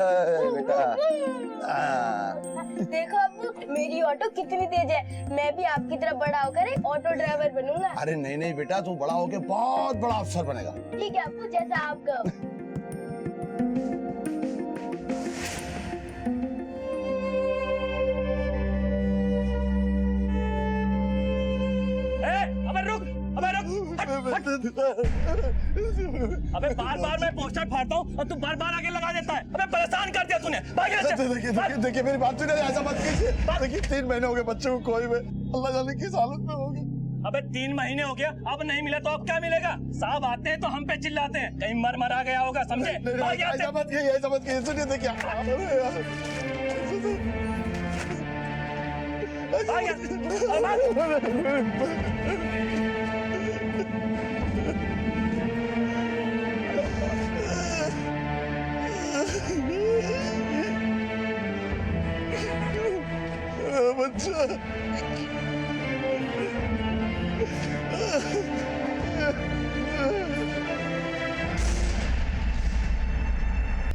बेटा। देखो अब्बू, मेरी ऑटो कितनी तेज है। मैं भी आपकी तरह बड़ा होकर एक ऑटो ड्राइवर बनूंगा। अरे नहीं नहीं बेटा, तू बड़ा होके बहुत बड़ा अफसर बनेगा। ठीक है अब्बू, जैसा आप कहो। अबे रुक, अबे रुक, हट, हट। अबे बार-बार मैं पोस्टर फाड़ता हूँ और तू बार-बार आगे लगा देता है। अबे परेशान कर दिया तूने। भाग यहाँ से। देखिए मेरी बात सुनिए, ऐसा मत कीजिए। देखिए 3 महीने हो गए बच्चे को खोए हुए, अल्लाह जाने किस हालत में हो गए। अबे 3 महीने हो गया, अब नहीं मिला तो अब क्या मिलेगा? साहब आते हैं तो हम पे चिल्लाते हैं, कहीं मर गया होगा, समझे? भाग यहाँ से। ऐसा मत कीजिए, ऐसा मत कीजिए। सुनिए देखिए, भाग यहाँ से। भाग। बच्चा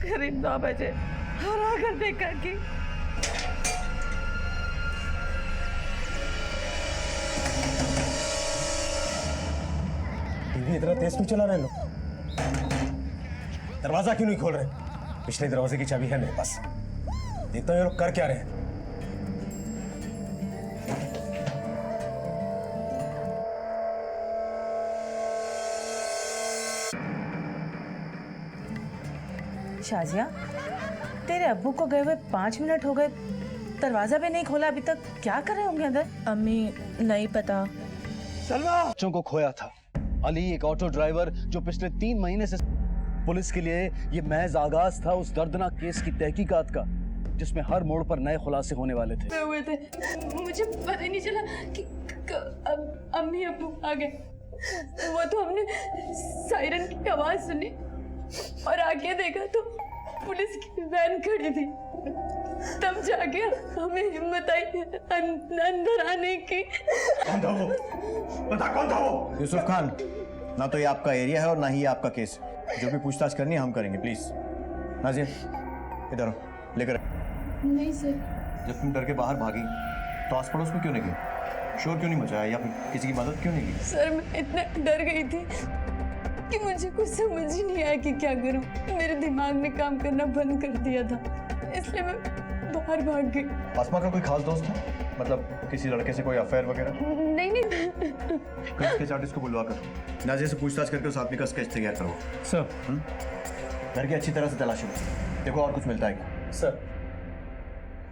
करीब 9 बजे और आकर देखा कि टीवी इतना तेज क्यों चला रहे लोग? दरवाजा क्यों नहीं खोल रहे? पिछले दरवाजे की चाबी है मेरे पास, देखता हूँ ये लोग कर क्या रहे हैं। शाजिया, तेरे अब्बू को गए हुए 5 मिनट हो गए, दरवाजा भी नहीं खोला अभी तक। क्या कर रहे होंगे अंदर? अम्मी नहीं पता। बच्चों को खोया था। अली एक ऑटो ड्राइवर जो पिछले 3 महीने से पुलिस के लिए ये महज आगाज था उस दर्दनाक केस की तहकीकात का, जिसमें हर मोड़ पर नए खुलासे होने वाले थे। हुए थे, मुझे पता ही नहीं चला कि अम्मी अब्बू आ गए। वो तो हमने सायरन की आवाज सुनी और आगे देखा तो पुलिस की वैन खड़ी थी। तब जाके हमें हिम्मत आई अंदर आने की। कौन था वो? बता कौन था वो? यूसुफ खान, ना तो ये आपका एरिया है और ना ही ये आपका केस है। जो भी पूछताछ करनी है हम करेंगे, प्लीज। नाजिया इधर आओ, लेकर। नहीं सर। जब तुम डर के बाहर भागी तो आस पड़ोस में क्यों नहीं गई? शोर क्यों नहीं मचाया या फिर किसी की मदद क्यों नहीं की? सर मैं इतना डर गई थी कि मुझे कुछ समझ ही नहीं आया कि क्या करूं। मेरे दिमाग ने काम करना बंद कर दिया था, इसलिए मैं बाहर भाग गई। आसमा का कोई खास दोस्त है? मतलब किसी लड़के से कोई अफेयर वगैरह? नहीं स्केच आर्टिस्ट को बुलवा कर नाजिया से पूछताछ करके उस आदमी का स्केच तैयार करो। सर। घर की अच्छी तरह से तलाशी लो, देखो और कुछ मिलता है क्या। सर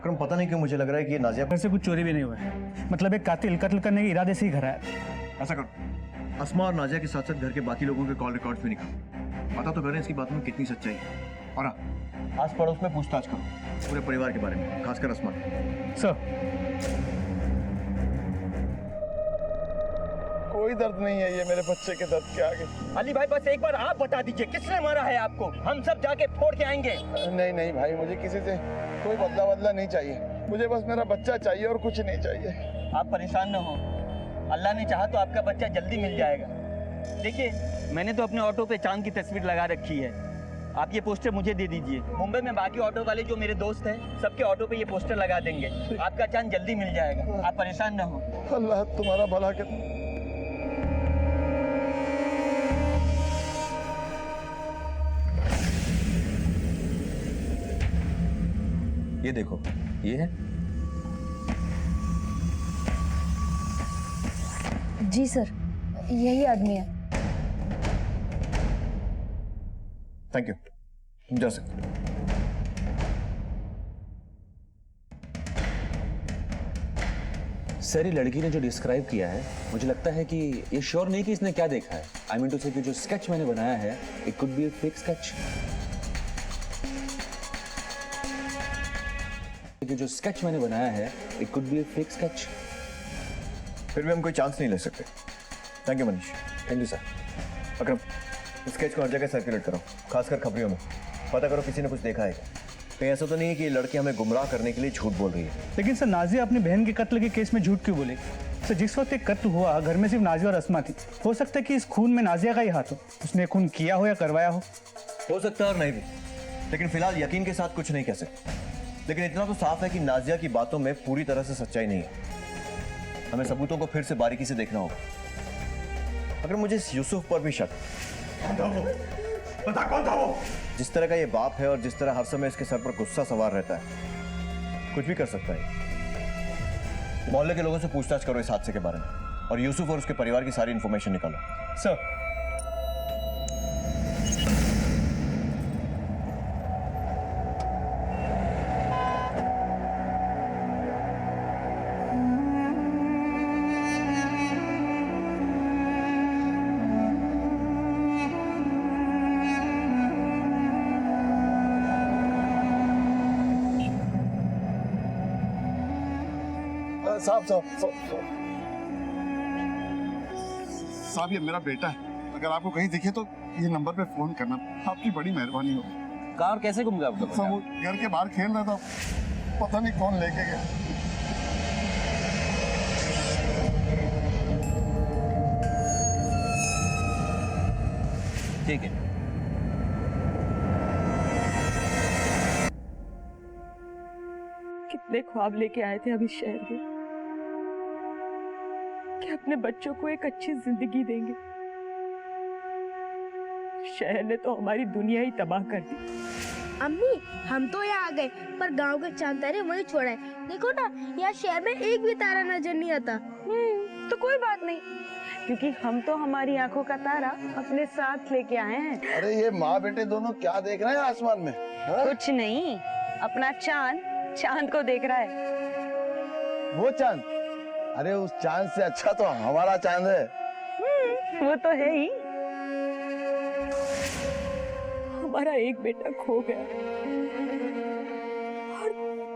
क्रम पता नहीं क्यों मुझे लग रहा है कि ये नाजिया घर से कुछ चोरी भी नहीं हुआ है, मतलब एक कातिल कत्ल करने के इरादे से ही घर आया। ऐसा करो, अस्मा और नाजिया के साथ साथ घर के बाकी लोगों के कॉल रिकॉर्ड्स भी निकालो, पता तो करें इसकी बातों में कितनी सच्चाई है। और हाँ, आस पड़ोस में पूछताछ करो पूरे परिवार के बारे में, खासकर अस्मा के। सर कोई दर्द नहीं है ये मेरे बच्चे के दर्द के आगे। अली भाई बस एक बार आप बता दीजिए किसने मारा है आपको, हम सब जाके फोड़ के आएंगे। नहीं नहीं भाई, मुझे किसी से कोई बदला नहीं चाहिए। मुझे बस मेरा बच्चा चाहिए और कुछ नहीं चाहिए। आप परेशान न हो, अल्लाह ने चाहा तो आपका बच्चा जल्दी मिल जाएगा। देखिए मैंने तो अपने ऑटो पे चांद की तस्वीर लगा रखी है, आप ये पोस्टर मुझे दे दीजिए। मुंबई में बाकी ऑटो वाले जो मेरे दोस्त हैं सबके ऑटो पे ये पोस्टर लगा देंगे, आपका चांद जल्दी मिल जाएगा, आप परेशान न हो। अल्लाह तुम्हारा भला करे। ये देखो, ये है। जी सर, यही आदमी है। थैंक यू, तुम जा सकते हो। सर ये लड़की ने जो डिस्क्राइब किया है, मुझे लगता है कि ये श्योर नहीं कि इसने क्या देखा है। आई मीन टू से कि जो स्केच मैंने बनाया है it could be a fake sketch. कि जो स्केच मैंने बनाया है it could be a fake sketch. फिर भी हम कोई चांस नहीं ले सकते। Thank you Manish. Thank you sir. Akram, sketch को हर जगह सर्कुलेट करो, खासकर खबरियों में। पता करो किसी ने कुछ देखा है क्या। कहीं ऐसा तो नहीं है कि ये लड़की हमें गुमराह करने के लिए झूठ बोल रही है। लेकिन सर नाजिया अपनी बहन के कत्ल के केस में झूठ क्यों बोले? सर जिस वक्त एक कत्ल हुआ घर में सिर्फ नाजिया और अस्मा थी, हो सकता है कि इस खून में नाजिया का ही हाथ हो, उसने खून किया हो या करवाया हो। सकता है और नहीं भी। लेकिन फिलहाल यकीन के साथ कुछ नहीं कह सकते। लेकिन इतना तो साफ है कि नाजिया की बातों में पूरी तरह से सच्चाई नहीं है। हमें सबूतों को फिर से बारीकी से देखना होगा। अगर मुझे इस यूसुफ पर भी शक, बता कौन था वो? जिस तरह का ये बाप है और जिस तरह हर समय इसके सर पर गुस्सा सवार रहता है, कुछ भी कर सकता है। मोहल्ले के लोगों से पूछताछ करो इस हादसे के बारे में और यूसुफ और उसके परिवार की सारी इंफॉर्मेशन निकालो। सर साहब ये मेरा बेटा है, अगर आपको कहीं दिखे तो ये नंबर पे फोन करना, आपकी बड़ी मेहरबानी होगी। कार कैसे गुम गया आपका सब वो घर के बाहर खेल रहा था, पता नहीं कौन लेके गया। ठीक है। कितने ख्वाब लेके आए थे अभी शहर में कि अपने बच्चों को एक अच्छी जिंदगी देंगे। शहर ने तो हमारी दुनिया ही तबाह कर दी। अम्मी हम तो यहाँ आ गए पर गांव के चांद तारे वहीं छोड़ा है। देखो ना यहाँ शहर में एक भी तारा नजर नहीं आता। तो कोई बात नहीं, क्योंकि हम तो हमारी आंखों का तारा अपने साथ लेके आए हैं। अरे ये माँ बेटे दोनों क्या देख रहे हैं आसमान में? कुछ नहीं, अपना चांद को देख रहा है। वो चांद? अरे उस चांद से अच्छा तो हमारा चांद है। वो तो है ही। हमारा एक बेटा खो गया और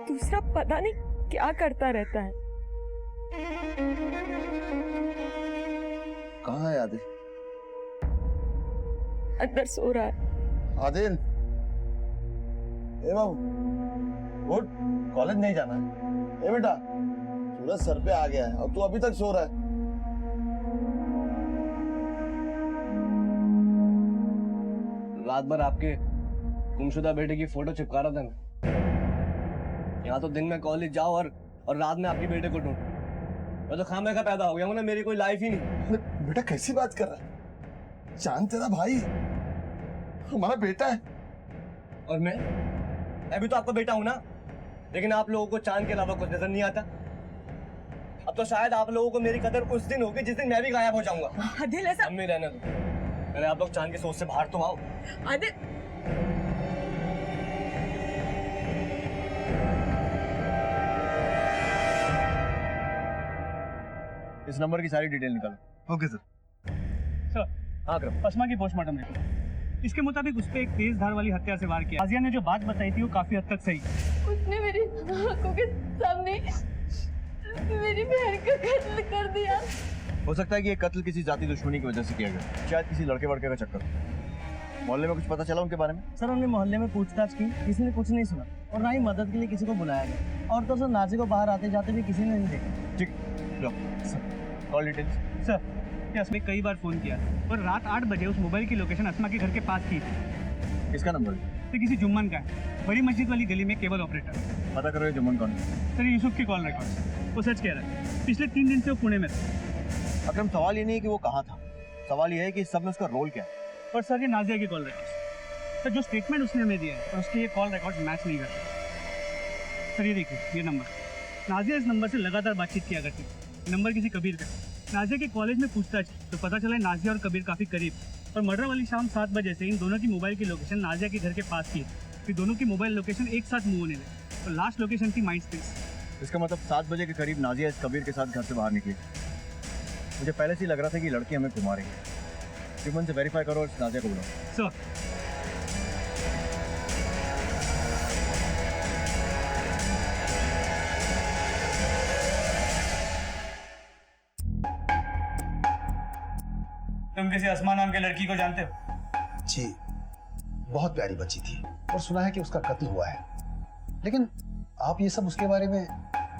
दूसरा पता नहीं क्या करता रहता है। कहाँ है आदिल? अंदर सो रहा है। आदिल, ए बाबू उठ, कॉलेज नहीं जाना है। ए बेटा सूरज सर पे आ गया है और तू अभी तक सो रहा है। रात भर आपके गुमशुदा बेटे की फोटो चिपका रहा था मैं। यहाँ तो दिन में कॉलेज जाओ और रात में आपके बेटे को ढूंढो। मैं तो खामे का पैदा हो गया हूँ ना, मेरी कोई लाइफ ही नहीं। बेटा कैसी बात कर रहा है? चांद तेरा भाई हमारा बेटा है। और मैं भी तो आपका बेटा हूं ना, लेकिन आप लोगों को चांद के अलावा कुछ नजर नहीं आता। अब तो शायद आप लोगों को मेरी कदर उस दिन होगी जिस दिन मैं भी गायब हो जाऊंगा। आदिल ऐसा अम्मी रहने दो, पहले आप लोग चांद की सोच से बाहर तो आओ। आदिल इस नंबर की सारी डिटेल निकालो। Okay sir. सर हाँ करो। अस्मा की पोस्टमार्टम रिपोर्ट, इसके मुताबिक उस पर एक तेज धार वाली हत्या से वार किया। आजिया ने जो बात बताई थी वो काफी हद तक सही। उसने मेरी आंखों के सामने मेरी बहन का कत्ल कर दिया। हो सकता है कि ये कत्ल किसी जाति दुश्मनी की वजह से किया गया, शायद किसी लड़के वड़के का चक्कर। मोहल्ले में कुछ पता चला उनके बारे में? सर हमने मोहल्ले में पूछताछ की, किसी ने कुछ नहीं सुना और ना ही मदद के लिए किसी को बुलाया गया। और तो सर नाजी को बाहर आते जाते भी किसी ने नहीं देखा। ठीक, लो कॉल डिटेल्स। सर ये अस्मा कई बार फोन किया और रात 8 बजे उस मोबाइल की लोकेशन अस्मा के घर के पास की थी। किसका नंबर? तो किसी जुम्मन का है, बड़ी मस्जिद वाली गली में केबल ऑपरेटर। पता करो ये जुम्मन कौन है। सर यूसुफ की कॉल रिकॉर्ड, वो सच कह रहा है। पिछले 3 दिन से वो पुणे में था। अकरम, सवाल ये नहीं है कि वो कहाँ था, सवाल ये है कि इस सब में उसका रोल क्या है। और सर ये नाजिया की कॉल रिकॉर्ड, सर जो स्टेटमेंट उसने हमें दिया है और उसके ये कॉल रिकॉर्ड मैच नहीं करते। सर ये देखिए ये नंबर, नाजिया इस नंबर से लगातार बातचीत किया करती है। नंबर किसी कबीर का। नाजिया के कॉलेज में पूछताछ तो पता चला नाजिया और कबीर काफ़ी करीब, और मर्डर वाली शाम 7 बजे से इन दोनों की मोबाइल की लोकेशन नाजिया के घर के पास की। फिर दोनों की मोबाइल लोकेशन एक साथ मूव होने लगी और लास्ट लोकेशन थी माइंड स्पेस। इसका मतलब 7 बजे के करीब नाजिया इस कबीर के साथ घर से बाहर निकली। मुझे पहले से ही लग रहा था कि लड़की हमें घुमा रही है। जुम्मन से वेरीफाई करो और नाजिया को बुलाओ। सर तुम किसी अस्मा नाम के लड़की को जानते हो? जी, बहुत प्यारी बच्ची थी और सुना है कि उसका कत्ल हुआ है। लेकिन आप ये सब उसके बारे में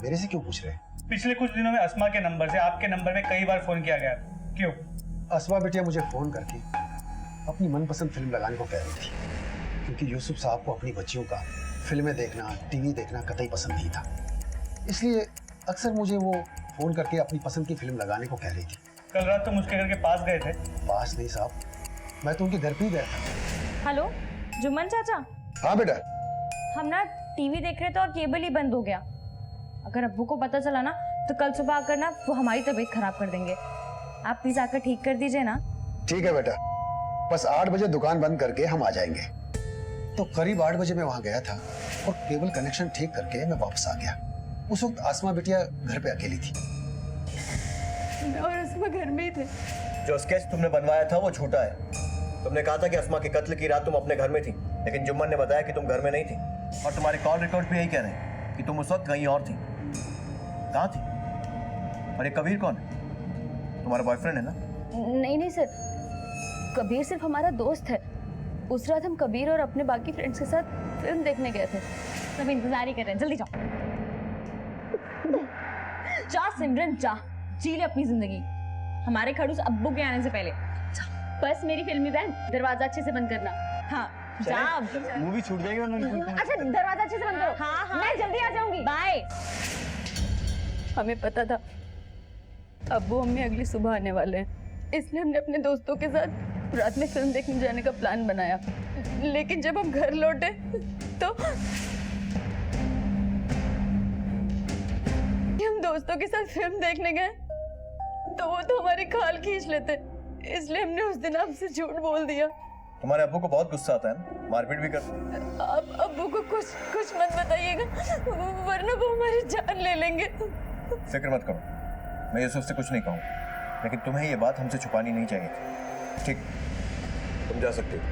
मेरे से क्यों पूछ रहे हैं? पिछले कुछ दिनों में अस्मा के नंबर से आपके नंबर में कई बार फोन किया गया, क्यों? अस्मा बेटिया मुझे फोन करके अपनी मनपसंद फिल्म लगाने को कह रही थी। क्योंकि यूसुफ साहब को अपनी बच्चियों का फिल्में देखना, टीवी देखना कतई पसंद नहीं था। इसलिए अक्सर मुझे वो फोन करके अपनी पसंद की फिल्म लगाने को कह रही थी। कल रात तुम उसके घर के पास गए थे? पास नहीं साहब, मैं तो उनके घर पे ही गया था। हेलो जुम्मन चाचा, हाँ बेटा। हम ना टीवी देख रहे थे और केबल ही बंद हो गया। अगर अब्बू को पता चला ना तो कल सुबह आकर ना वो हमारी तबीयत खराब कर देंगे। आप प्लीज आकर ठीक कर दीजिए ना। ठीक है बेटा, बस 8 बजे दुकान बंद करके हम आ जाएंगे। तो करीब 8 बजे मैं वहां गया था और केबल कनेक्शन ठीक करके मैं वापस आ गया। उस वक्त आसमा बिटिया घर पे अकेली थी। और उसमें घर में ही थे। जो स्केच तुमने बनवाया था वो झूठा है। तुमने कहा था कि अस्मा के कत्ल की रात तुम अपने घर में थी, लेकिन जुम्मन ने बताया कि तुम घर में नहीं थी। और तुम्हारे कॉल रिकॉर्ड पे यही कह रहे हैं कि तुम उस वक्त कहीं और थी। कहाँ थी? और ये कबीर कौन है? तुम्हारा बॉयफ्रेंड है ना? नहीं सर, कबीर सिर्फ हमारा दोस्त है। उस रात हम कबीर और अपने बाकी फ्रेंड्स के साथ फिल्म देखने गए थे। सब इंतजार ही कर रहे हैं, जल्दी जाओ। जा सिमरन जा, जी ले अपनी जिंदगी हमारे खड़ूस अब्बू के आने से पहले। बस मेरी फिल्मी बहन, दरवाजा अच्छे से बंद करना। हाँ जा, मूवी छूट जाएगी। अच्छा दरवाजा अच्छे से बंद करो। हाँ मैं जल्दी आ जाऊंगी, बाय। हमें पता था अब्बू अम्मी अगली सुबह आने वाले हैं, इसलिए हमने अपने दोस्तों के साथ रात में फिल्म देखने जाने का प्लान बनाया। लेकिन जब हम घर लौटे तो हम दोस्तों के साथ फिल्म देखने गए तो वो तो हमारी खाल खींच लेते, इसलिए हमने उस दिन आपसे झूठ बोल दिया। तुम्हारे अब्बू को बहुत गुस्सा आता है ना, मारपीट भी करते हैं। अब्बू को कुछ मत बताइएगा, वरना वो हमारी जान ले लेंगे। फिक्र मत करो, मैं यूसुफ से कुछ नहीं कहूँगा, लेकिन तुम्हें ये बात हमसे छुपानी नहीं चाहिए थी। ठीक, तुम जा सकते हो।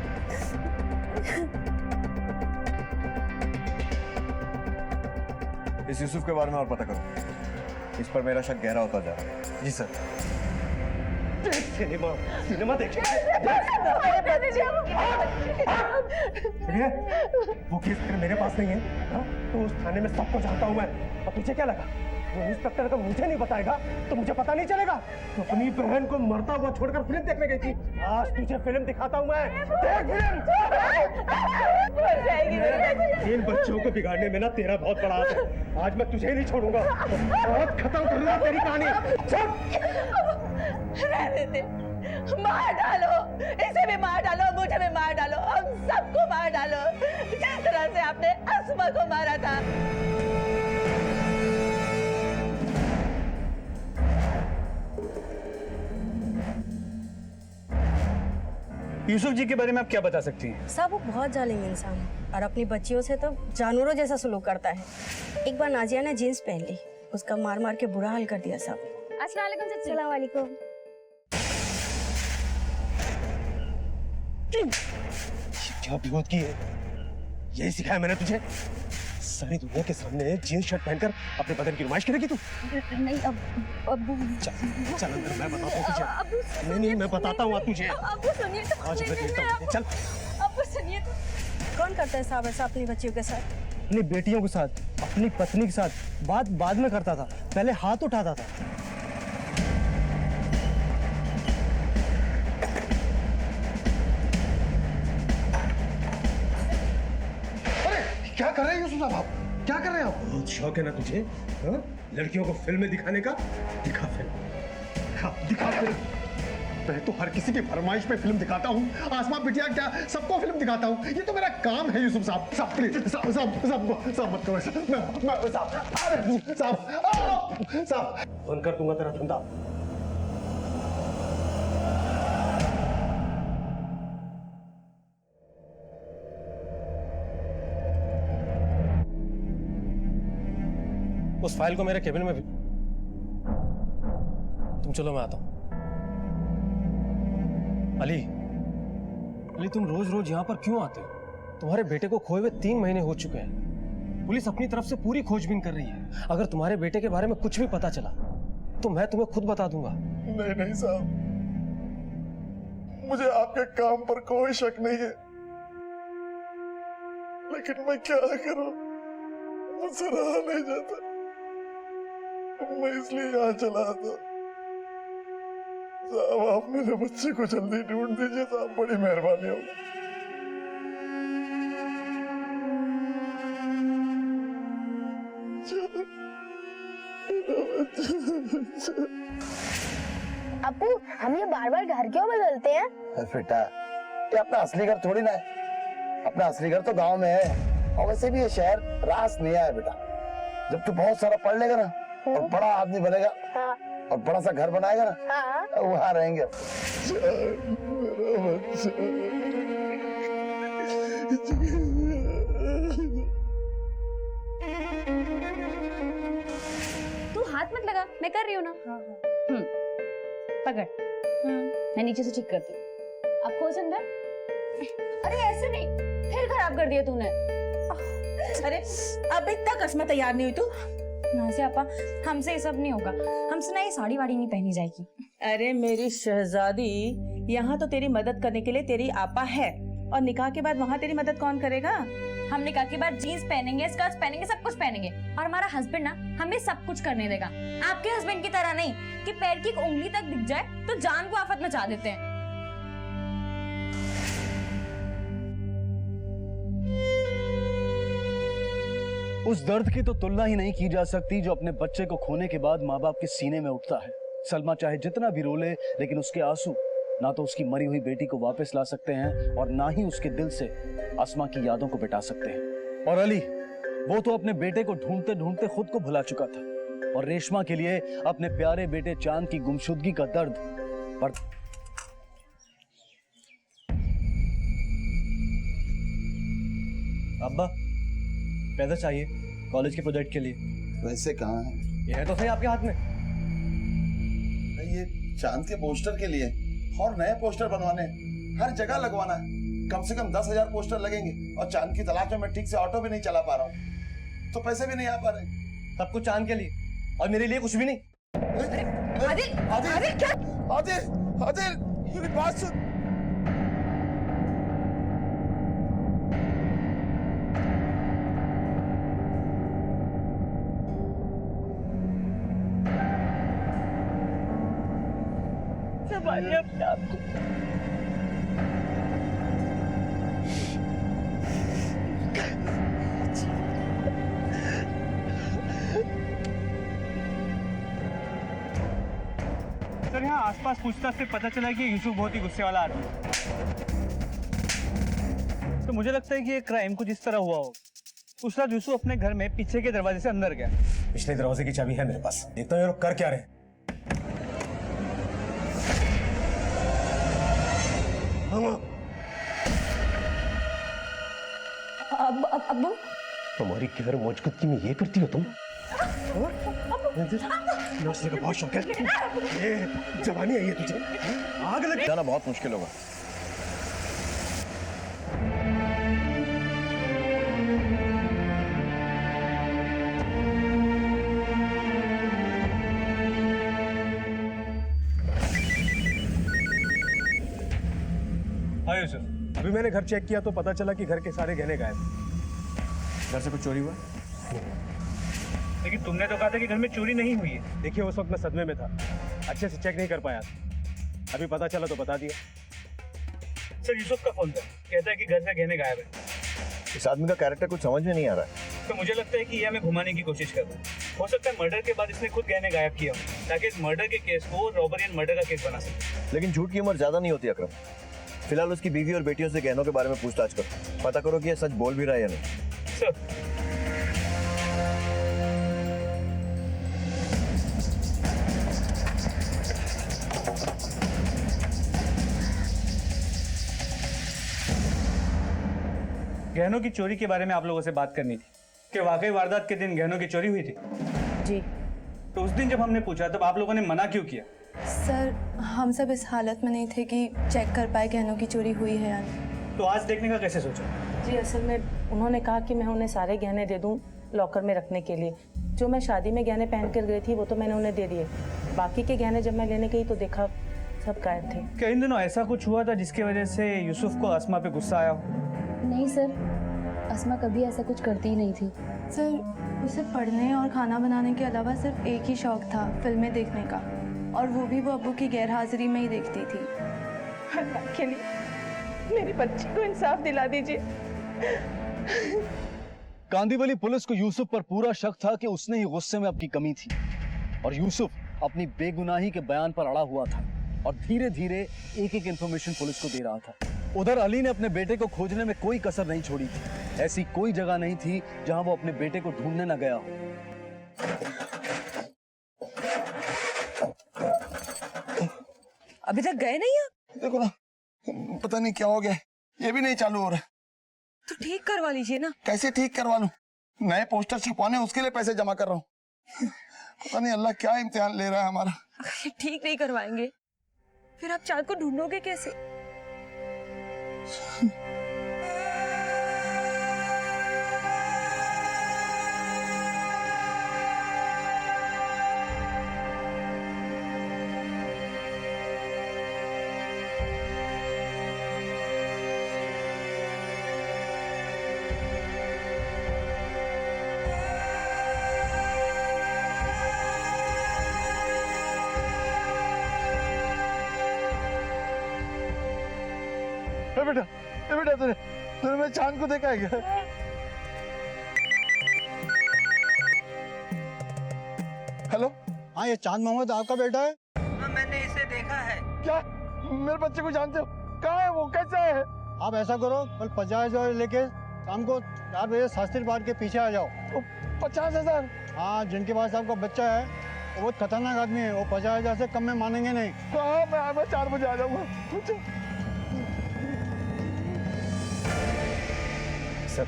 इस यूसुफ के बारे में और पता करो, इस पर मेरा शक गहरा होता जा रहा है। जी सर। सिनेमा देखिए। वो केस मेरे पास नहीं है। तो उस थाने में सबको जानता हूँ मैं। और तुझे क्या लगा वो इंस्पेक्टर को मुझे नहीं बताएगा तो मुझे पता नहीं चलेगा? तो अपनी बहन को मरता हुआ छोड़कर फिल्म देखने गई थी। आज तुझे फिल्म दिखाता हूँ मैं। देख फिल्म। इन बच्चों को बिगाड़ने में ना तेरा बहुत बड़ा हाथ है। आज मैं तुझे नहीं छोड़ूंगा, बहुत खत्म करूंगा तेरी कहानी। रहने दे, मार डालो, इसे भी मार डालो, मुझे भी मार डालो, हम सबको मार डालो, जिस तरह से आपने अस्मा को मारा था। यूसुफ जी के बारे में आप क्या बता सकती हैं? साहब वो बहुत जालिम इंसान है और अपनी बच्चियों से तो जानवरों जैसा सलूक करता है। एक बार नाजिया ने जीन्स पहन ली, उसका मार मार के बुरा हाल कर दिया साहब। अस्सलाम वालेकुम चाची। अस्सलाम वालेकुम। क्या बिगोद की है? यही सिखाया मैंने तुझे? सारी दुनिया के सामने जीन्स शर्ट पहनकर अपने बदन की नुमाइश करेगी तू? नहीं अब्बू चल अंदर, मैं बताता हूँ तुझे। नहीं मैं बताता हूँ तुझे। अब्बू सुनिए तो, आज मैं देखता हूँ तुझे। चल। अब्बू सुनिए तो। कौन करता है साहब ऐसा अपनी बच्चियों के साथ? अपनी बेटियों के साथ, अपनी पत्नी के साथ बात बाद में करता था, पहले हाथ उठाता था। क्या कर रहे हैं यूसुफ साहब आप? क्या कर रहे हैं आप? बहुत शौक है ना तुझे? हाँ? लड़कियों को फिल्में दिखाने का? दिखा फिल्म, दिखा फिल्म। मैं तो हर किसी की फरमाइश पे फिल्म दिखाता हूँ। आसमा बिटिया क्या सबको फिल्म दिखाता हूँ। ये तो मेरा काम है यूसुफ साहब। साहब प्लीज, साहब मत करो ऐसा। मैं साहब बंद कर दूंगा तेरा धंधा। उस फाइल को मेरे केबिन में भी। तुम चलो, मैं आता हूं। अली तुम रोज रोज यहाँ पर क्यों आते हो? तुम्हारे बेटे को खोए हुए 3 महीने हो चुके हैं। पुलिस अपनी तरफ से पूरी खोजबीन कर रही है। अगर तुम्हारे बेटे के बारे में कुछ भी पता चला तो मैं तुम्हें खुद बता दूंगा। नहीं साहब, मुझे आपके काम पर कोई शक नहीं है, लेकिन मैं क्या करूं, मुझसे रहा नहीं जाता। मैं इसलिए यहाँ चला था। साहब आप मेरे बच्चे को जल्दी ढूंढ दीजिए साहब, बड़ी मेहरबानी होगी। अपू, हम ये बार बार घर क्यों बदलते हैं? बेटा, ये अपना असली घर थोड़ी ना है। अपना असली घर तो गांव में है, और वैसे भी ये शहर रास नहीं है बेटा। जब तू बहुत सारा पढ़ लेगा ना और बड़ा आदमी बनेगा और बड़ा सा घर बनाएगा ना, वहां रहेंगे। तू हाथ मत लगा, मैं कर रही हूँ ना। पकड़, मैं नीचे से ठीक करती हूँ। अब खोज अंदर। अरे ऐसे नहीं, फिर खराब कर दिया तूने। अरे अब तक कसम तैयार नहीं हुई तू? नाज़िया आपा, हमसे ये सब नहीं होगा। हमसे ना ये साड़ी वाड़ी नहीं पहनी जाएगी। अरे मेरी शहजादी, यहाँ तो तेरी मदद करने के लिए तेरी आपा है, और निकाह के बाद वहाँ तेरी मदद कौन करेगा? हम निकाह के बाद जीन्स पहनेंगे, स्कर्ट्स पहनेंगे, सब कुछ पहनेंगे, और हमारा हस्बैंड ना हमें सब कुछ करने देगा। आपके हस्बैंड की तरह नहीं कि पैर की एक उंगली तक दिख जाए तो जान को आफत मचा देते हैं। उस दर्द की तो तुलना ही नहीं की जा सकती जो अपने बच्चे को खोने के बाद माँ बाप के सीने में उठता है। सलमा चाहे जितना भी रो ले, लेकिन उसके आंसू ना तो उसकी मरी हुई बेटी को वापस ला सकते हैं और ना ही उसके दिल से अस्मा की यादों को मिटा सकते हैं। और अली, वो तो अपने बेटे को ढूंढते ढूंढते खुद को भुला चुका था, और रेशमा के लिए अपने प्यारे बेटे चांद की गुमशुदगी का दर्द पर अब्बा, पैसा चाहिए कॉलेज के प्रोजेक्ट के लिए। वैसे कहाँ है? ये है तो सही आपके हाथ में। ये चांद के पोस्टर के लिए और नए पोस्टर बनवाने हैं, हर जगह लगवाना है। कम से कम 10,000 पोस्टर लगेंगे, और चांद की तलाश में मैं ठीक से ऑटो भी नहीं चला पा रहा हूँ, तो पैसे भी नहीं आ पा रहे। सब कुछ चांद के लिए और मेरे लिए कुछ भी नहीं। आदिल, आदिल, क्या? आदिल, आदिल, मेरी बात सुन। संभालिए अपने आप को। सर, यहाँ आसपास पूछताछ से पता चला कि यूसुफ बहुत ही गुस्से वाला आदमी है। तो मुझे लगता है कि ये क्राइम कुछ इस तरह हुआ हो। उस रात यूसुफ अपने घर में पीछे के दरवाजे से अंदर गया। पिछले दरवाजे की चाबी है मेरे पास, देखता हूँ ये लोग कर क्या रहे। अब्बू, तुम्हारी गैर मौजूदगी में ये करती हो तुम? नाचने का बहुत शौक है, ये जवानी है ये तुझे? आग लग जाना बहुत मुश्किल होगा। हाँ यूसुफ, अभी मैंने घर चेक किया तो पता चला कि घर के सारे गहने गायब। घर से कुछ चोरी हुआ? लेकिन तुमने तो कहा था कि घर में चोरी नहीं हुई है। देखिए, उस वक्त मैं सदमे में था, अच्छे से चेक नहीं कर पाया। अभी पता चला तो बता दिया। सर, यूसुफ का फोन था, कहता है कि घर से गहने गायब है। इस आदमी का कैरेक्टर कुछ समझ में नहीं आ रहा है। तो मुझे लगता है कि ये हमें घुमाने की कोशिश कर रहा है। हो सकता है मर्डर के बाद इसने खुद गहने गायब किया हो, ताकि इस मर्डर के केस को रॉबरी एंड मर्डर का केस बना सके। लेकिन झूठ की उम्र ज्यादा नहीं होती अकरम। फिलहाल उसकी बीवी और बेटियों से गहनों के बारे में पूछताछ करो, पता करो कि ये सच बोल भी रहा है या नहीं। सर, गहनों की चोरी के बारे में आप लोगों से बात करनी थी कि वाकई वारदात के दिन गहनों की चोरी हुई थी। जी। तो उस दिन जब हमने पूछा तब आप लोगों ने मना क्यों किया? सर, हम सब इस हालत में नहीं थे कि चेक कर पाए गहनों की चोरी हुई है या नहीं। तो आज देखने का कैसे सोचा? जी, असल में उन्होंने कहा कि मैं उन्हें सारे गहने दे दूं लॉकर में रखने के लिए। जो मैं शादी में गहने पहन कर गई थी वो तो मैंने उन्हें दे दिए, बाकी के गहने जब मैं लेने गई तो देखा सब गायब थे। क्या इन दिनों ऐसा कुछ हुआ था जिसकी वजह से यूसुफ को अस्मा पे गुस्सा आया हो? नहीं सर, अस्मा कभी ऐसा कुछ करती ही नहीं थी। सर, उसे पढ़ने और खाना बनाने के अलावा सिर्फ एक ही शौक था, फिल्में देखने का, और वो भी वो अब्बू की गैर हाजिरी में ही देखती थी। अल्लाह के लिए मेरी बच्ची को इंसाफ दिला दीजिए। कांदीवली पुलिस को यूसुफ पर पूरा शक था कि उसने ही गुस्से में अपनी कमी थी, और यूसुफ अपनी बेगुनाही के बयान पर अड़ा हुआ था और धीरे धीरे एक एक इंफॉर्मेशन पुलिस को दे रहा था। उधर अली ने अपने बेटे को खोजने में कोई कसर नहीं छोड़ी थी। ऐसी कोई जगह नहीं थी जहां वो अपने बेटे को ढूंढने न गया हो। अभी तक गए नहीं आप? देखो ना, पता नहीं क्या हो गया, ये भी नहीं चालू हो रहा। तो ठीक करवा लीजिए ना। कैसे ठीक करवा लूं? नए पोस्टर छपवाने उसके लिए पैसे जमा कर रहा हूँ। पता नहीं अल्लाह क्या इम्तिहान ले रहा है हमारा। अगर ये ठीक नहीं करवाएंगे फिर आप चांद को ढूंढोगे कैसे? बेटा तूने मेरे चांद को देखा है क्या? हेलो, हाँ ये चांद मोहम्मद आपका बेटा है? हाँ, मैंने इसे देखा है। क्या मेरे बच्चे को जानते हो? कहाँ है वो, कैसा है? आप ऐसा करो, कल 50,000 लेके शाम को 4 बजे शास्त्री पार्क के पीछे आ जाओ। 50,000? हाँ, जिनके पास आपका बच्चा है वो बहुत खतरनाक आदमी है, वो 50,000 से कम में मानेंगे नहीं। हाँ, मैं 4 बजे आ जाऊंगा। सर,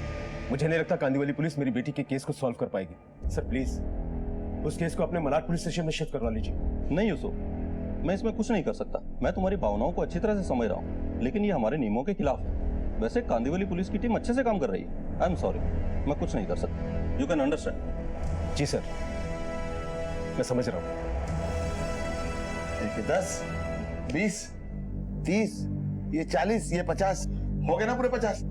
मुझे नहीं लगता कांदीवली पुलिस मेरी बेटी के केस को सॉल्व कर पाएगी। सर प्लीज उस केस को अपने मलाड पुलिस स्टेशन में शिफ्ट करवा लीजिए। नहीं यूसुफ, मैं इसमें कुछ नहीं कर सकता। मैं तुम्हारी भावनाओं को अच्छी तरह से समझ रहा हूँ, लेकिन ये हमारे नियमों के खिलाफ है। वैसे कांदीवली पुलिस की टीम अच्छे से काम कर रही है। आई एम सॉरी, मैं कुछ नहीं कर सकता। You can understand. जी सर, मैं समझ रहा हूँ। 10, 20, 30, ये 40, ये 50 हो गए ना, पूरे 50।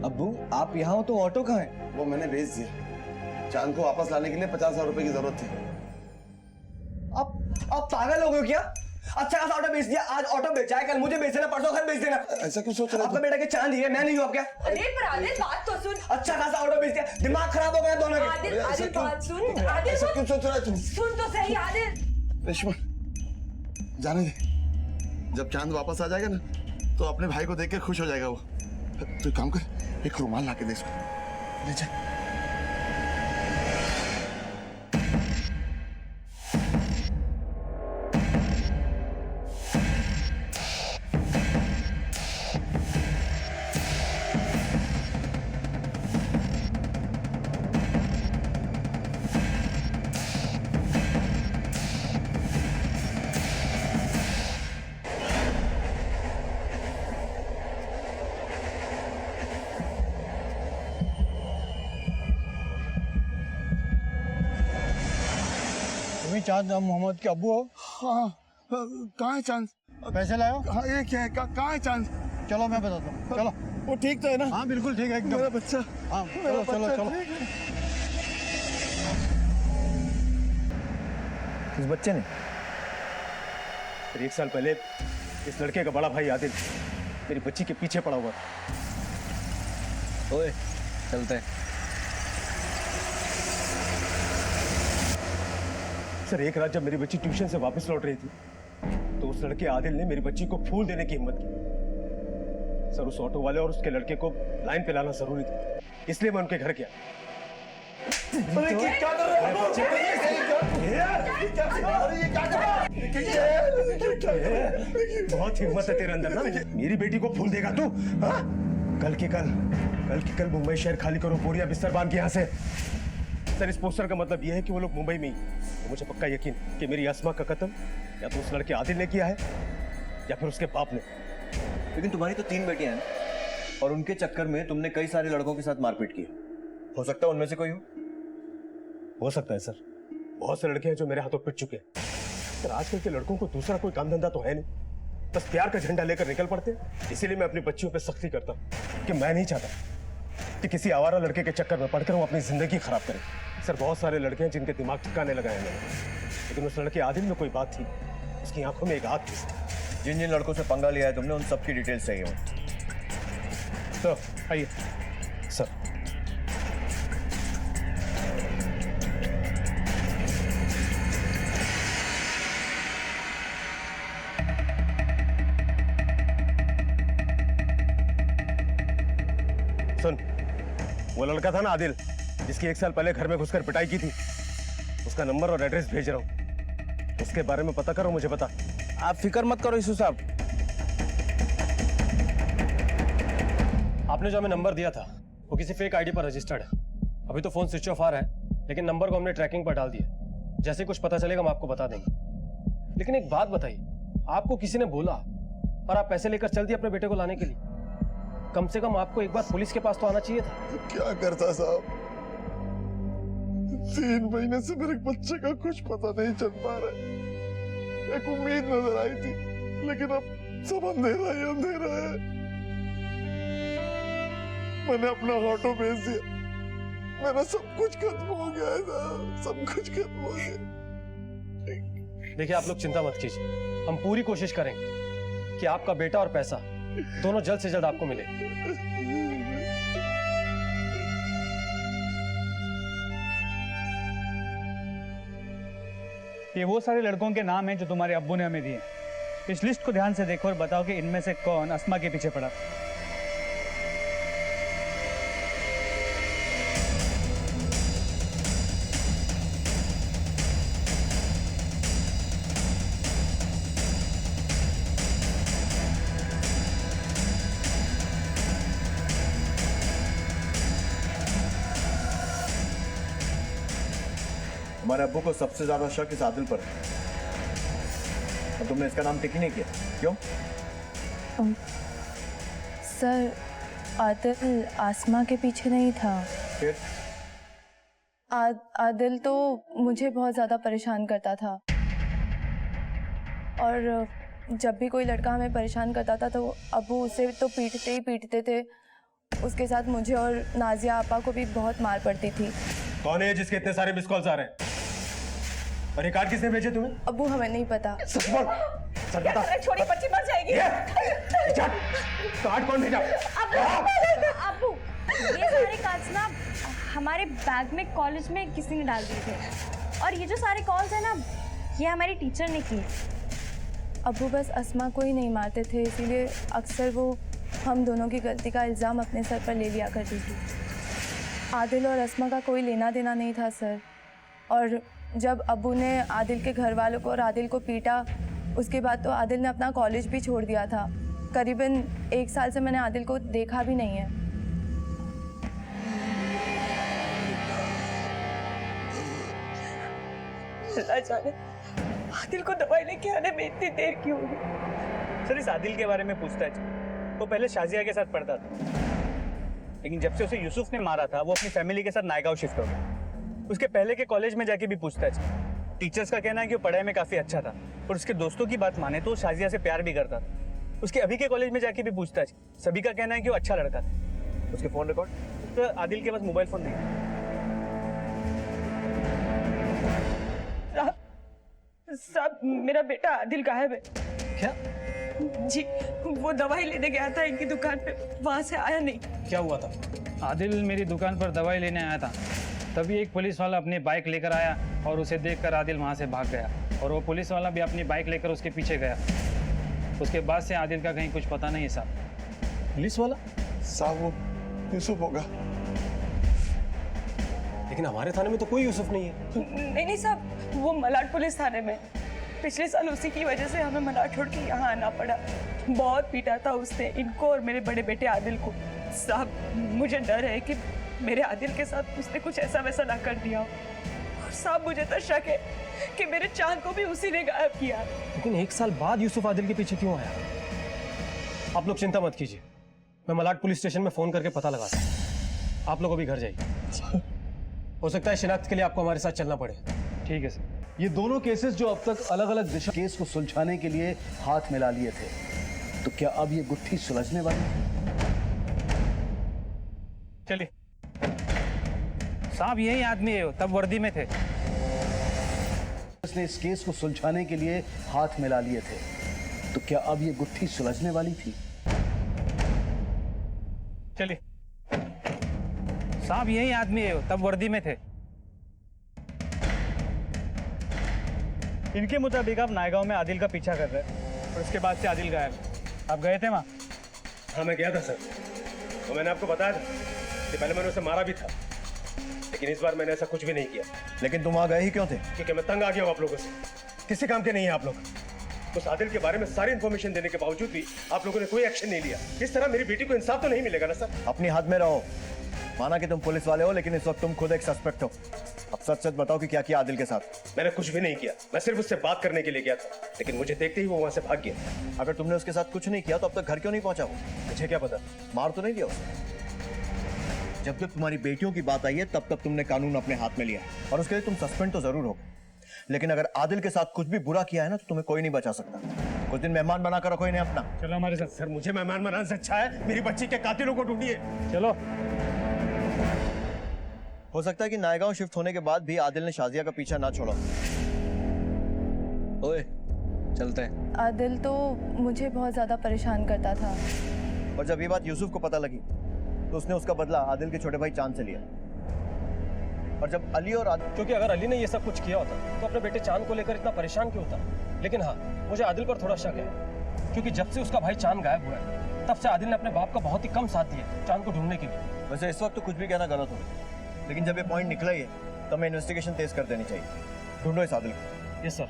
अब्बू आप यहाँ हो तो ऑटो कहाँ है? वो मैंने भेज दिया। चांद को वापस लाने के लिए 50,000 रुपए की जरूरत थी। आप पागल हो गए क्या? अच्छा खासा ऑटो बेच दिया, आज ऑटो बेचा है, कल मुझे बेच देना, परसों घर बेच देना। ऐसा क्यों सोच रहे आपका बेटा के चांद ही है, मैं नहीं हूँ। आप क्या? अरे पर आदिल बात तो सुन। अच्छा खासा ऑटो बेच दिया, दिमाग खराब हो गया दोनों के। आदिल बात सुन। आदिल ऐसा क्यों सोच रहा है तुम? सुन तो सही आदिल। रेशमा, जाने दे। जब चांद वापस आ जाएगा ना तो अपने भाई को देख के खुश हो जाएगा वो। तो एक काम कर, एक रुमाल ला के दे इसको। ले जा। चांद मोहम्मद के अब्बू हो? हाँ, कहाँ है चांद? पैसे लाओ। हाँ, ये क्या है? कहाँ है चांद? चलो मैं बताता हूँ, चलो। वो ठीक तो है ना? हाँ बिल्कुल ठीक है एकदम। मेरा बच्चा। हाँ चलो चलो चलो। इस बच्चे ने फिर 1 साल पहले इस लड़के का बड़ा भाई आदिल मेरी बच्ची के पीछे पड़ा हुआ था। ओए चलते हैं। सर एक रात जब मेरी बच्ची ट्यूशन से वापस लौट रही थी तो उस लड़के आदिल ने मेरी बच्ची को फूल देने की हिम्मत की। सर उस ऑटो वाले और उसके लड़के को लाइन पे लाना जरूरी था, इसलिए मैं उनके घर गया। क्या कर रहे हो? बहुत हिम्मत है तेरे अंदर ना। मेरी बेटी को फूल देगा तू? हाँ? कल की कल मुंबई शहर खाली करो, बोरिया बिस्तर बांध के यहाँ से। सर इस पोस्टर का मतलब यह है कि वो लोग मुंबई में ही। तो मुझे पक्का यकीन कि मेरी आसमा का कत्ल या तो उस लड़के आदिल ने किया है या फिर उसके बाप ने। लेकिन तुम्हारी तो 3 बेटियां हैं और उनके चक्कर में तुमने कई सारे लड़कों के साथ मारपीट की। हो सकता है उनमें से कोई हो सकता है सर, बहुत से लड़के हैं जो मेरे हाथों पिट चुके हैं। सर आजकल के लड़कों को दूसरा कोई काम धंधा तो है नहीं, बस प्यार का झंडा लेकर निकल पड़ते हैं। इसीलिए मैं अपनी बच्चियों पे सख्ती करता हूँ कि मैं नहीं चाहता कि किसी आवारा लड़के के चक्कर में पड़कर वो अपनी जिंदगी खराब करे। सर बहुत सारे लड़के हैं जिनके दिमाग ठिकाने लगाए मैंने, लेकिन उस लड़के आदिल में कोई बात थी, उसकी आंखों में एक आग थी। जिन जिन लड़कों से पंगा लिया है तुमने उन सबकी डिटेल्स चाहिए। तो आइए सर। वो लड़का था ना आदिल, जिसकी 1 साल पहले घर में घुसकर पिटाई की थी, उसका नंबर और एड्रेस भेज रहा हूँ। उसके बारे में पता करो, मुझे बता। आप फिक्र मत करो यूसुफ साहब। आपने जो हमें नंबर दिया था वो किसी फेक आईडी पर रजिस्टर्ड है। अभी तो फोन स्विच ऑफ आ रहा है, लेकिन नंबर को हमने ट्रैकिंग पर डाल दिया। जैसे ही कुछ पता चलेगा हम आपको बता देंगे। लेकिन एक बात बताइए, आपको किसी ने बोला और आप पैसे लेकर चल दिए अपने बेटे को लाने के लिए? कम से कम आपको एक बार पुलिस के पास तो आना चाहिए था। क्या करता साहब, 3 महीने से मेरे बच्चे का कुछ पता नहीं चल पा रहा है। एक उम्मीद नजर आई थी, लेकिन अब सब अंधेरा ही अंधेरा है। मैंने अपना ऑटो बेच दिया, मेरा सब कुछ खत्म हो गया है साहब, सब कुछ खत्म हो गया। देखिए आप लोग चिंता मत कीजिए, हम पूरी कोशिश करेंगे कि आपका बेटा और पैसा दोनों जल्द से जल्द आपको मिले। ये वो सारे लड़कों के नाम हैं जो तुम्हारे अब्बू ने हमें दिए। इस लिस्ट को ध्यान से देखो और बताओ कि इनमें से कौन अस्मा के पीछे पड़ा। हमारे अब्बू को सबसे ज्यादा शक इस आदिल पर है, और तुमने इसका नाम टिक ही नहीं किया, क्यों? सर, आदिल आसमा के पीछे नहीं था। फिर? आदिल तो मुझे बहुत ज़्यादा परेशान करता था, और जब भी कोई लड़का हमें परेशान करता था तो अब्बू उसे तो पीटते ही पीटते थे। उसके साथ मुझे और नाजिया आपा को भी बहुत मार पड़ती थी। कौन है जिसके इतने सारे मिस कॉल्स आ रहे हैं? और ये कार्ड किसने भेजे तुम्हें? अब्बू, हमें नहीं पता। सच बोल, सच बता। छोटी बच्ची मर जाएगी। कार्ड कौन भेजा? अब्बू, ये सारे कार्ड्स ना हमारे बैग में कॉलेज में किसी ने डाल दिए थे, और ये जो सारे कॉल्स है ना, ये हमारी टीचर ने की। अब्बू बस अस्मा को ही नहीं मारते थे, इसीलिए अक्सर वो हम दोनों की गलती का इल्ज़ाम अपने सर पर ले लिया करती थी। आदिल और अस्मा का कोई लेना देना नहीं था सर। और जब अब्बू ने आदिल के घर वालों को और आदिल को पीटा, उसके बाद तो आदिल ने अपना कॉलेज भी छोड़ दिया था। करीबन 1 साल से मैंने आदिल को देखा भी नहीं है। अल्लाह जाने आदिल को दवाई लेके आने में इतनी देर क्यों हुई। सर, इस आदिल के बारे में पूछताछ वो पहले शाजिया के साथ पढ़ता था, लेकिन जब से उसे यूसुफ ने मारा था वो अपनी फैमिली के साथ नायगांव शिफ्ट हो गया। उसके पहले के कॉलेज में जाके भी पूछताछ। टीचर्स का कहना है कि वो पढ़ाई में काफी अच्छा था, और उसके दोस्तों की बात माने तो वो शाजिया से प्यार भी करता था। उसके अभी के कॉलेज में जाके भी पूछताछ। सभी का कहना है कि वो अच्छा लड़का था। उसके फोन रिकॉर्ड? तो आदिल के पास मोबाइल फोन नहीं है। साहब, मेरा बेटा आदिल गायब है। क्या? जी, वो दवाई लेने गया था इनकी दुकान पे, वहाँ से आया नहीं। क्या हुआ था? आदिल मेरी दुकान पर दवाई लेने आया था, तभी एक पुलिस वाला अपनी बाइक लेकर आया और उसे देखकर आदिल वहां से भाग गया, और वो पुलिस वाला भी अपनी बाइक लेकर उसके पीछे गया। उसके बाद से आदिल का कहीं कुछ पता नहीं साहब। पुलिस वाला? साहब वो यूसुफ होगा। लेकिन हमारे थाने में तो कोई यूसुफ नहीं है। नहीं साहब, वो मलाड पुलिस थाने में। पिछले साल उसी की वजह से हमें मलाड छोड़ के यहाँ आना पड़ा। बहुत पीटा था उसने इनको और मेरे बड़े बेटे आदिल को। साहब, मुझे डर है कि मेरे आदिल के साथ उसने कुछ ऐसा वैसा ना कर दिया। और साहब, मुझे तो शक है कि मेरे चांद को भी उसी ने गायब किया। लेकिन 1 साल बाद यूसुफ आदिल के पीछे क्यों आया? आप लोग चिंता मत कीजिए, मैं मलाड पुलिस स्टेशन में फोन करके पता लगाता हूँ। आप लोग अभी घर जाइए। हो सकता है शिनाख्त के लिए आपको हमारे साथ चलना पड़े। ठीक है सर। ये दोनों केसेस जो अब तक अलग अलग दिशा केस को सुलझाने के लिए हाथ मिला लिए थे, तो क्या अब ये गुत्थी सुलझने वाली है? चलिए साहब, यही आदमी है, तब वर्दी में थे। उसने इस केस को सुलझाने के लिए हाथ मिला लिए थे, तो क्या अब ये गुत्थी सुलझने वाली थी? चलिए साहब, यही आदमी है, तब वर्दी में थे। इनके मुताबिक आप नायगांव में आदिल का पीछा कर रहे हैं, और उसके बाद से आदिल गायब। आप गए थे वहाँ? हाँ, मैं गया था सर, तो मैंने आपको बताया था इससे पहले मैंने उसे मारा भी था, लेकिन इस बार मैंने ऐसा कुछ भी नहीं किया। लेकिन तुम वहां गए ही क्यों थे? क्योंकि मैं तंग आ गया हूँ आप लोगों से। किसी काम के नहीं है आप लोग। उस आदिल के बारे में सारी इंफॉर्मेशन देने के बावजूद भी आप लोगों ने कोई एक्शन नहीं लिया। इस तरह मेरी बेटी को इंसाफ तो नहीं मिलेगा ना सर। अपनी हाथ में रहो। माना कि तुम पुलिस वाले हो, लेकिन इस वक्त तुम खुद एक सस्पेक्ट हो। अब सच सच बताओ कि क्या किया आदिल के साथ? मैंने कुछ भी नहीं किया, मैं सिर्फ उससे बात करने के लिए गया था, लेकिन मुझे देखते ही वो वहां से भाग गया। अगर तुमने उसके साथ कुछ नहीं किया तो अब तक घर क्यों नहीं पहुंचा वो? मुझे क्या पता, मार तो नहीं दिया उसे? जब तक तुम्हारी बेटियों की बात आई है तब तक तुमने कानून अपने हाथ में लिया है, और उसके लिए तुम सस्पेंड तो जरूर हो, लेकिन अगर आदिल के साथ कुछ भी बुरा किया है ना तो तुम्हें कोई नहीं बचा सकता। कुछ दिन मेहमान बनाकर रखो इन्हें अपना। चलो हमारे साथ। सर मुझे मेहमान बनाने से अच्छा है मेरी बच्ची के कातिलों को ढूंढिए। चलो। हो सकता है कि नायगांव शिफ्ट होने के बाद भी आदिल ने शाजिया का पीछा ना छोड़ा। ओए चलते हैं। आदिल तो मुझे बहुत ज्यादा परेशान करता था, और जब ये बात यूसुफ को पता लगी तो उसने उसका बदला आदिल के छोटे भाई चांद से लिया। और जब अली और आदिल, क्योंकि अगर अली ने ये सब कुछ किया होता तो अपने बेटे चांद को लेकर इतना परेशान क्यों होता। लेकिन हाँ, मुझे आदिल पर थोड़ा शक है, क्योंकि जब से उसका भाई चांद गायब हुआ है तब से आदिल ने अपने बाप का बहुत ही कम साथ दिया चांद को ढूंढने के लिए। वैसे इस वक्त तो कुछ भी कहना गलत हो, लेकिन जब ये पॉइंट निकला ही है तो हमें इन्वेस्टिगेशन तेज कर देनी चाहिए। ढूंढो इस आदिल को। Yes sir.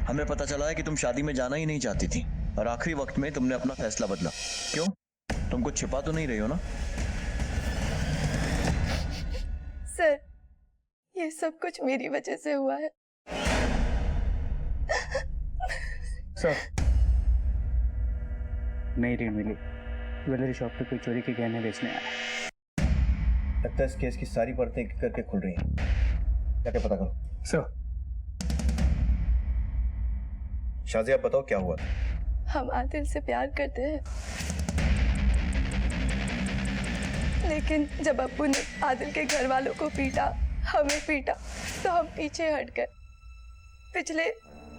हमें पता चला है कि तुम शादी में जाना ही नहीं चाहती थी, और आखिरी वक्त में तुमने अपना फैसला बदला। क्यों? तुम कुछ छिपा तो नहीं रही हो ना? सर ये सब कुछ मेरी वजह से हुआ है। सर, नई रीड मिली, ज्वेलरी शॉप पे कोई चोरी के गहने बेचने आया। लगता है इस केस की सारी परतें एक करके खुल रही हैं। जाके पता करो। सर। शाजिया, बताओ क्या हुआ? हम आदिल से प्यार करते हैं, लेकिन जब अब्बू ने आदिल के घर वालों को पीटा, हमें पीटा, तो हम पीछे हट गए। पिछले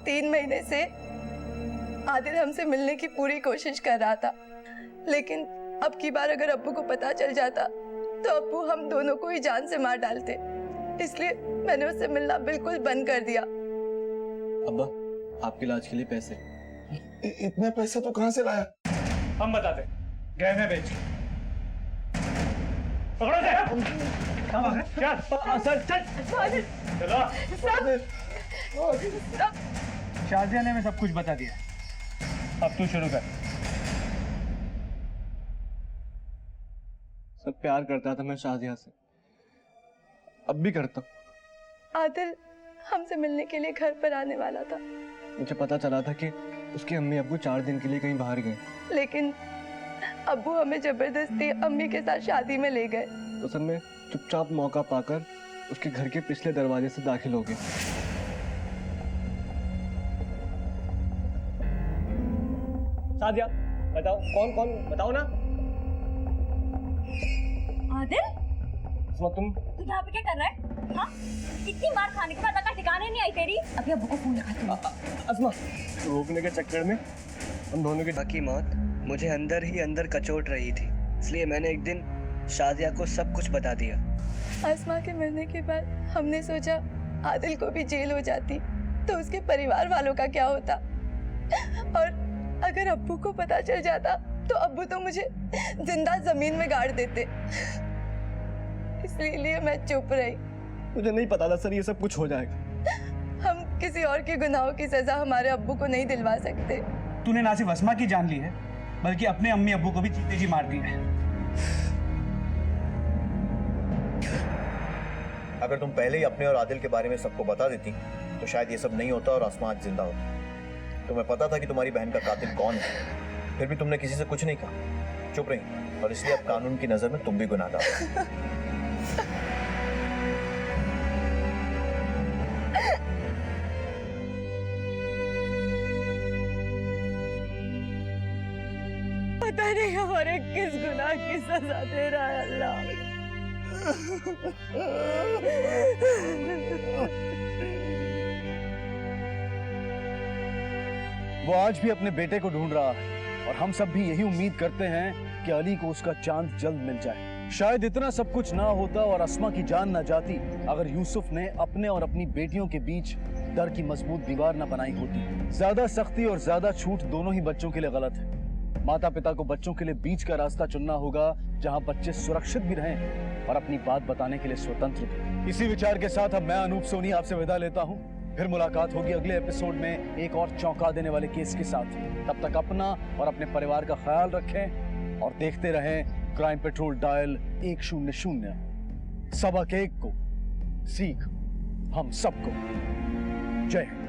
3 महीने से आदिल हमसे मिलने की पूरी कोशिश कर रहा था, लेकिन अब की बार अगर अब्बू को पता चल जाता तो अब्बू हम दोनों को ही जान से मार डालते। इसलिए मैंने उससे मिलना बिल्कुल बंद कर दिया। अब्बा, आपके इलाज के लिए पैसे। इतने पैसे तो कहाँ से लाया? हम बताते, गहने बेच। पकड़ो चलो। शाजिया ने हमें सब कुछ बता दिया, अब तू शुरू कर। सब प्यार करता था मैं शाजिया से, अब भी करता हूँ। आदिल हमसे मिलने के लिए घर पर आने वाला था, मुझे पता चला था कि उसकी अम्मी अब्बू 4 दिन के लिए कहीं बाहर गए, लेकिन अब्बू हमें जबरदस्ती अम्मी के साथ शादी में ले गए। तो सब में चुपचाप मौका पाकर उसके घर के पिछले दरवाजे से दाखिल हो गए। शादिया, बताओ कौन बताओ ना। आदिल, तुम यहाँ पे क्या कर रहा है? हाँ? इतनी मार खाने के बाद अगर ठिकाने नहीं आई तेरी। अभी अब्बू को फोन लगाती हूँ। अस्मा, रोकने के चक्कर में हम दोनों की मौत मुझे अंदर ही अंदर कचोट रही थी, इसलिए मैंने एक दिन शादिया को सब कुछ बता दिया। आसमा के मरने के बाद हमने सोचा आदिल को भी जेल हो जाती तो उसके परिवार वालों का क्या होता, और अगर अब्बू को पता चल जाता तो अब्बू तो मुझे जिंदा जमीन में गाड़ देते। इसलिए मैं चुप रही। मुझे नहीं पता था सर ये सब कुछ हो जाएगा। हम किसी और के गुनाहों की सजा हमारे अब्बू को नहीं दिलवा सकते। तूने ना सिर्फ अस्मा की जान ली है, बल्कि अपने अम्मी अब्बू को भी जीते जी मार दिया है। अगर तुम पहले ही अपने और आदिल के बारे में सबको बता देती तो शायद ये सब नहीं होता और आसमा आज जिंदा होता। तुम्हें पता था कि तुम्हारी बहन का कातिल कौन है, फिर भी तुमने किसी से कुछ नहीं कहा, चुप रही, और इसलिए अब कानून की नजर में तुम भी गुनाहगार हो। पता नहीं हमारे किस गुनाह की सजा दे रहा है अल्लाह। वो आज भी अपने बेटे को ढूंढ रहा है और हम सब भी यही उम्मीद करते हैं कि अली को उसका चांद जल्द मिल जाए। शायद इतना सब कुछ ना होता और अस्मा की जान ना जाती अगर यूसुफ ने अपने और अपनी बेटियों के बीच डर की मजबूत दीवार न बनाई होती। ज्यादा सख्ती और ज्यादा छूट दोनों ही बच्चों के लिए गलत है। माता पिता को बच्चों के लिए बीच का रास्ता चुनना होगा जहां बच्चे सुरक्षित भी रहें और अपनी बात बताने के लिए स्वतंत्र भी। इसी विचार के साथ अब मैं अनूप सोनी आपसे विदा लेता हूं। फिर मुलाकात होगी अगले एपिसोड में एक और चौंका देने वाले केस के साथ। तब तक अपना और अपने परिवार का ख्याल रखें और देखते रहें क्राइम पेट्रोल डायल 100। सबक एक को सीख हम सबको। जय हिंद।